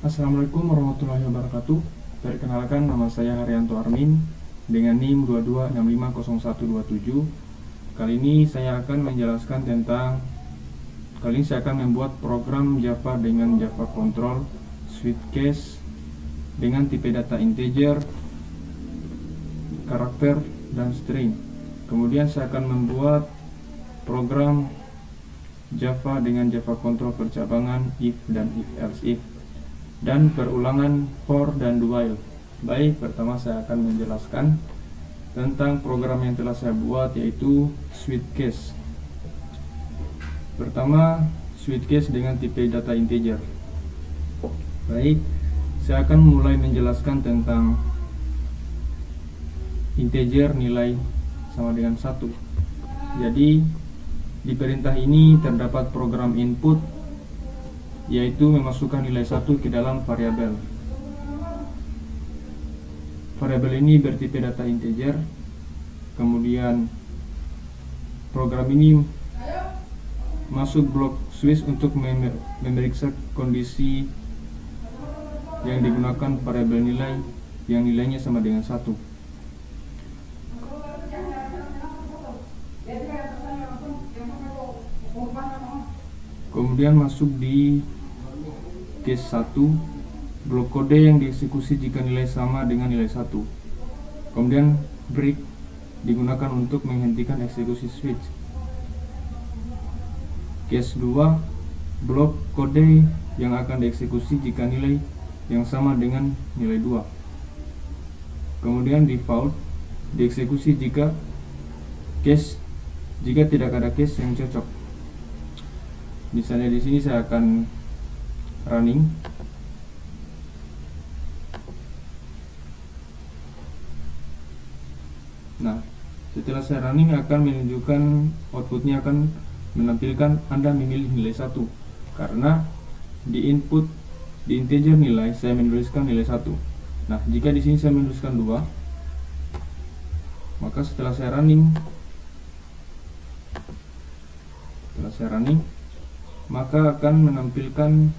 Assalamualaikum warahmatullahi wabarakatuh. Perkenalkan, nama saya Haryanto Armin dengan NIM 22650127. Kali ini saya akan membuat program Java dengan Java Control, Switchcase dengan tipe data integer, karakter, dan string. Kemudian saya akan membuat program Java dengan Java Control percabangan if dan if else if, dan perulangan for dan while. Baik, pertama saya akan menjelaskan tentang program yang telah saya buat, yaitu Switchcase. Pertama, Switchcase dengan tipe data integer. Baik, saya akan mulai menjelaskan tentang integer nilai sama dengan 1. Jadi di perintah ini terdapat program input, yaitu memasukkan nilai 1 ke dalam variabel. Variabel ini bertipe data integer. Kemudian program ini masuk blok switch untuk memeriksa kondisi yang digunakan variabel nilai yang nilainya sama dengan 1. Kemudian masuk di case 1, blok kode yang dieksekusi jika nilai sama dengan nilai 1. Kemudian break digunakan untuk menghentikan eksekusi switch. Case 2, blok kode yang akan dieksekusi jika nilai yang sama dengan nilai 2. Kemudian default dieksekusi jika tidak ada case yang cocok. Misalnya di sini saya akan running. Nah, setelah saya running akan menunjukkan outputnya akan menampilkan Anda memilih nilai 1, karena di input di integer nilai saya menuliskan nilai 1. Nah, jika di sini saya menuliskan 2, maka setelah saya running maka akan menampilkan,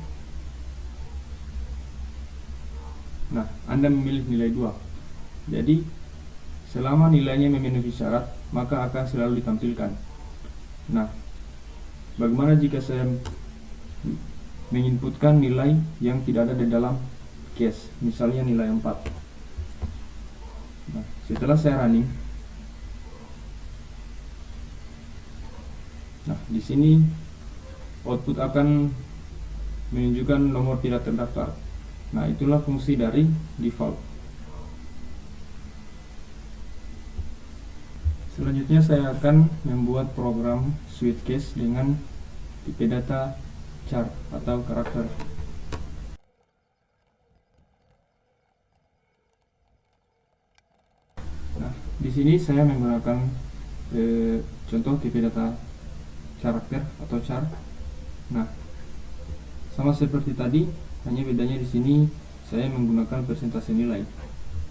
nah, Anda memilih nilai 2. Jadi selama nilainya memenuhi syarat, maka akan selalu ditampilkan. Nah, bagaimana jika saya menginputkan nilai yang tidak ada di dalam case, misalnya nilai 4? Nah, setelah saya running, nah, di sini output akan menunjukkan nomor tidak terdaftar. Nah, itulah fungsi dari default. Selanjutnya saya akan membuat program Switchcase dengan tipe data char atau karakter. Nah, di sini saya menggunakan contoh tipe data karakter atau char. Nah, sama seperti tadi, hanya bedanya di sini saya menggunakan persentase nilai.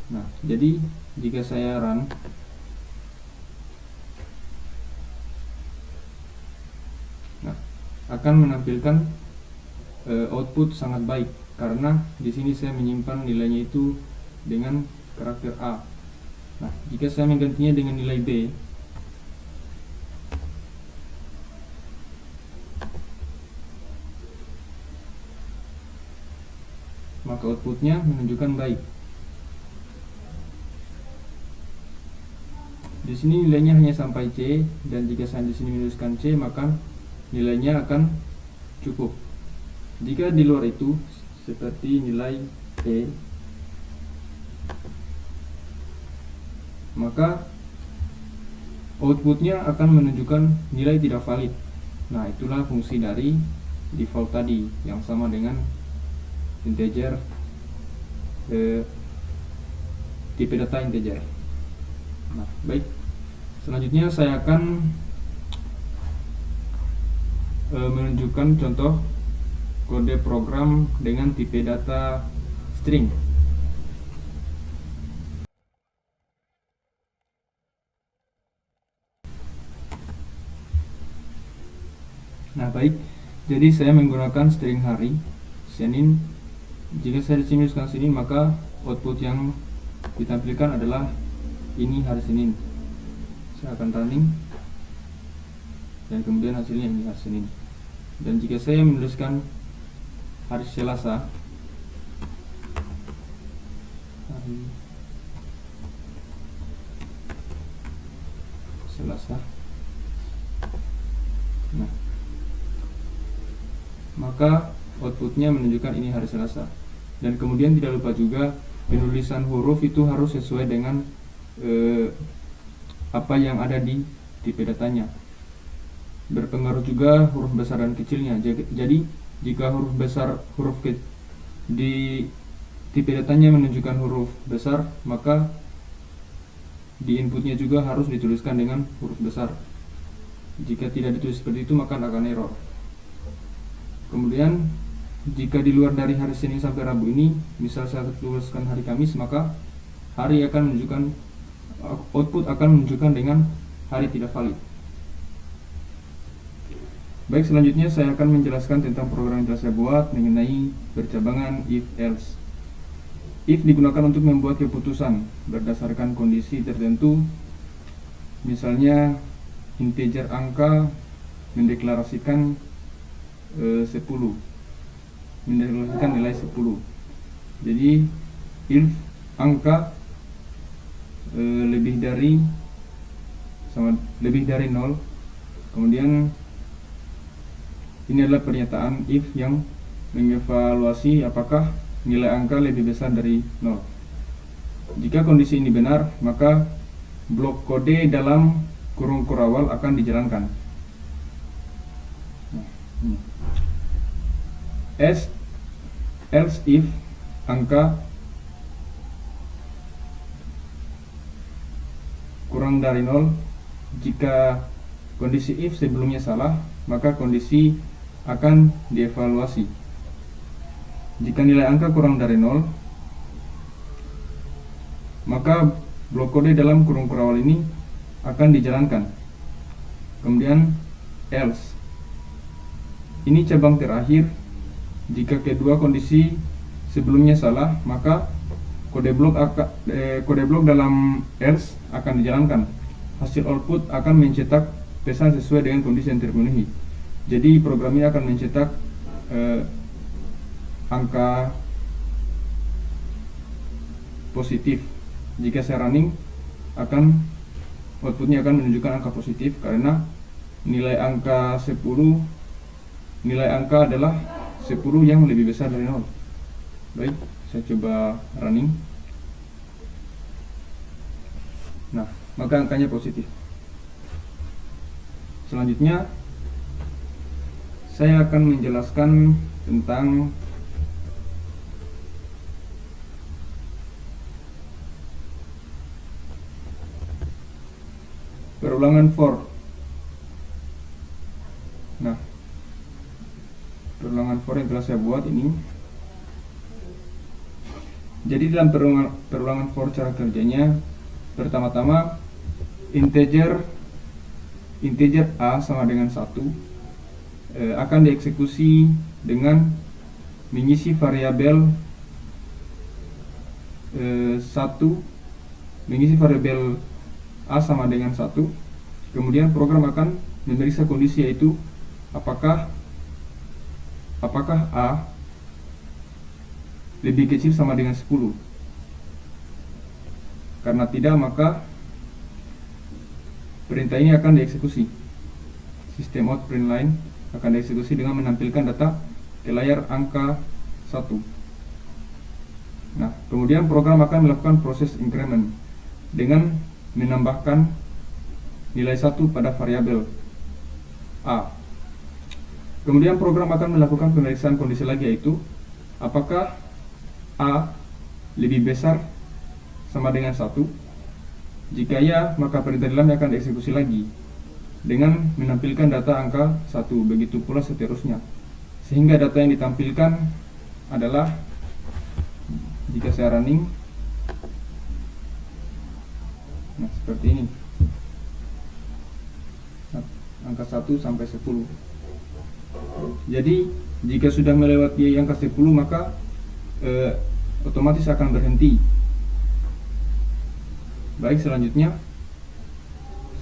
Nah, jadi jika saya run, nah, akan menampilkan output sangat baik, karena di sini saya menyimpan nilainya itu dengan karakter A. Nah, jika saya menggantinya dengan nilai B, maka outputnya menunjukkan baik. Di sini nilainya hanya sampai C, dan jika saya di sini menuliskan C, maka nilainya akan cukup. Jika di luar itu, seperti nilai E, maka outputnya akan menunjukkan nilai tidak valid. Nah, itulah fungsi dari default tadi, yang sama dengan integer, tipe data integer. Nah, baik, selanjutnya saya akan menunjukkan contoh kode program dengan tipe data string. Nah, baik, jadi saya menggunakan string hari Senin Jika saya disimulasikan sini, maka output yang ditampilkan adalah ini hari Senin. Saya akan running, dan kemudian hasilnya ini hari Senin. Dan jika saya menuliskan hari Selasa, nah, maka outputnya menunjukkan ini hari Selasa. Dan kemudian tidak lupa juga penulisan huruf itu harus sesuai dengan apa yang ada di tipe datanya. Berpengaruh juga huruf besar dan kecilnya. Jadi jika huruf besar, di tipe datanya menunjukkan huruf besar, maka di inputnya juga harus dituliskan dengan huruf besar. Jika tidak ditulis seperti itu, maka akan error. Kemudian jika di luar dari hari Senin sampai Rabu ini, misal saya tuliskan hari Kamis, maka hari akan menunjukkan, output akan menunjukkan dengan hari tidak valid. Baik, selanjutnya saya akan menjelaskan tentang program yang telah saya buat mengenai percabangan if else. If digunakan untuk membuat keputusan berdasarkan kondisi tertentu. Misalnya integer angka mendeklarasikan 10, mendeklarasikan nilai 10. Jadi if angka lebih dari 0, kemudian ini adalah pernyataan if yang mengevaluasi apakah nilai angka lebih besar dari 0. Jika kondisi ini benar, maka blok kode dalam kurung kurawal akan dijalankan. Else if angka kurang dari 0. Jika kondisi if sebelumnya salah, maka kondisi akan dievaluasi. Jika nilai angka kurang dari 0, maka blok kode dalam kurung kurawal ini akan dijalankan. Kemudian else, ini cabang terakhir. Jika kedua kondisi sebelumnya salah, maka kode blok dalam else akan dijalankan. Hasil output akan mencetak pesan sesuai dengan kondisi yang terpenuhi. Jadi program ini akan mencetak angka positif. Jika saya running, outputnya akan menunjukkan angka positif karena nilai angka adalah 10 yang lebih besar dari 0. Baik, saya coba running. Nah, maka angkanya positif. Selanjutnya saya akan menjelaskan tentang perulangan for. Nah, perulangan for yang telah saya buat ini. Jadi dalam perulangan for, cara kerjanya pertama-tama integer A sama dengan 1 akan dieksekusi dengan mengisi variabel 1, mengisi variabel A sama dengan 1. Kemudian program akan memeriksa kondisi, yaitu apakah A lebih kecil sama dengan 10. Karena tidak, maka perintah ini akan dieksekusi. Sistem out print line akan dieksekusi dengan menampilkan data ke layar angka 1. Nah, kemudian program akan melakukan proses increment dengan menambahkan nilai 1 pada variabel A. Kemudian program akan melakukan pemeriksaan kondisi lagi, yaitu apakah A lebih besar sama dengan 1. Jika ya, maka perintah di dalamnya akan dieksekusi lagi dengan menampilkan data angka 1. Begitu pula seterusnya, sehingga data yang ditampilkan adalah, jika saya running, nah seperti ini, angka 1 sampai 10. Jadi jika sudah melewati angka 10, maka otomatis akan berhenti. Baik, selanjutnya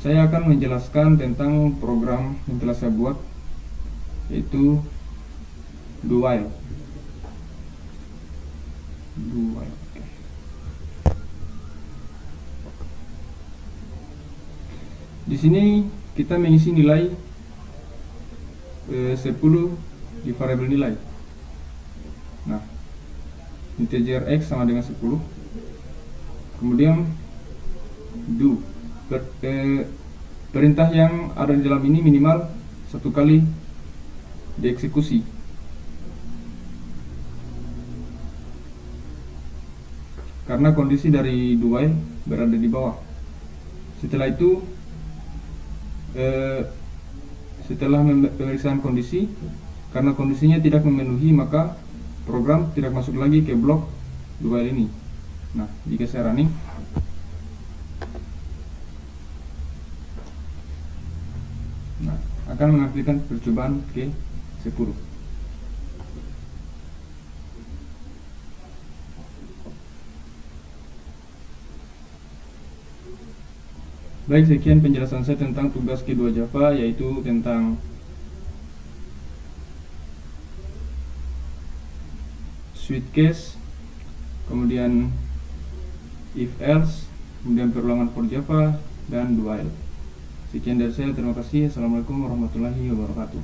saya akan menjelaskan tentang program yang telah saya buat, yaitu do while. Okay. Di sini kita mengisi nilai 10 di variabel nilai. Nah, integer x sama dengan 10. Kemudian do, perintah yang ada di dalam ini minimal 1 kali dieksekusi. Karena kondisi dari do while berada di bawah. Setelah itu, setelah pemeriksaan kondisi, karena kondisinya tidak memenuhi, maka program tidak masuk lagi ke blok do while ini. Nah, jika saya running, akan mengaktifkan percobaan ke 10. Baik, sekian penjelasan saya tentang tugas kedua Java, yaitu tentang switch case, kemudian if else, kemudian perulangan for Java, dan do while. Sekian dari saya, terima kasih. Assalamualaikum warahmatullahi wabarakatuh.